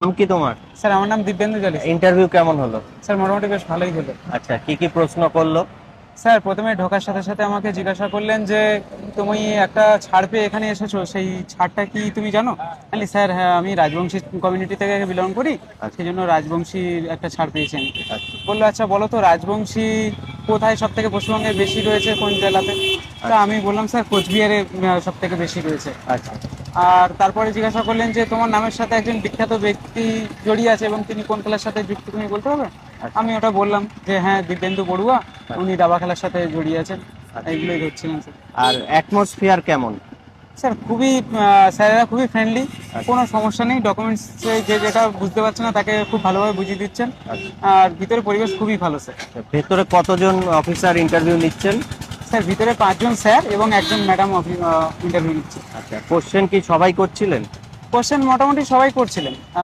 নাম কি তোমার? স্যার আমার নাম দিব্যেন্দু জলি। ইন্টারভিউ কেমন হলো? স্যার মোটামুটি বেশ ভালোই হলো। আচ্ছা, কি কি প্রশ্ন করলো? স্যার প্রথমে ঢোকার সাথে সাথে আমাকে জিজ্ঞাসা করলেন যে তুমি একটা ছাড় পেয়ে এখানে এসেছো, সেই ছাড়টা কি তুমি জানো? বলি স্যার হ্যাঁ, আমি রাজবংশী কমিউনিটি থেকে বিলং করি, আচ্ছা। সেই জন্য রাজবংশীর একটা ছাড় পেয়েছি আমি। আচ্ছা। বললো আচ্ছা বলো তো রাজবংশী কোথায় সব থেকে পশ্চিমবঙ্গে বেশি রয়েছে, কোন জেলাতে? তা আমি বললাম স্যার কোচবিহারে সব থেকে বেশি রয়েছে। আচ্ছা। আর তারপরে জিজ্ঞাসা করলেন যে তোমার নামের সাথে একজন বিখ্যাত ব্যক্তি জড়িয়ে আছে এবং তিনি কোন খেলার সাথে যুক্ত, তুমি বলতে পারবে? আচ্ছা। আমি ওটা বললাম যে হ্যাঁ, দিব্যেন্দু বড়ুয়া, উনি দাবা খেলার সাথে জড়িয়ে আছেন। আচ্ছা। এইগুলোই ধরছিলেন স্যার। আর অ্যাটমসফিয়ার কেমন? স্যার খুবই স্যারেরা খুবই ফ্রেন্ডলি, কোনো সমস্যা নেই। ডকুমেন্টস যে যেটা বুঝতে পারছে না তাকে খুব ভালোভাবে বুঝিয়ে দিচ্ছেন। আচ্ছা। আর ভিতরে পরিবেশ খুবই ভালো স্যার। ভেতরে কতজন অফিসার ইন্টারভিউ নিচ্ছেন? স্যার ভিতরে 5 জন স্যার এবং একজন ম্যাডাম ইন্টারভিউ নিচ্ছে। আচ্ছা, কোশ্চেন কি সবাই করছিলেন? কোশ্চেন মোটামুটি সবাই করছিলেন।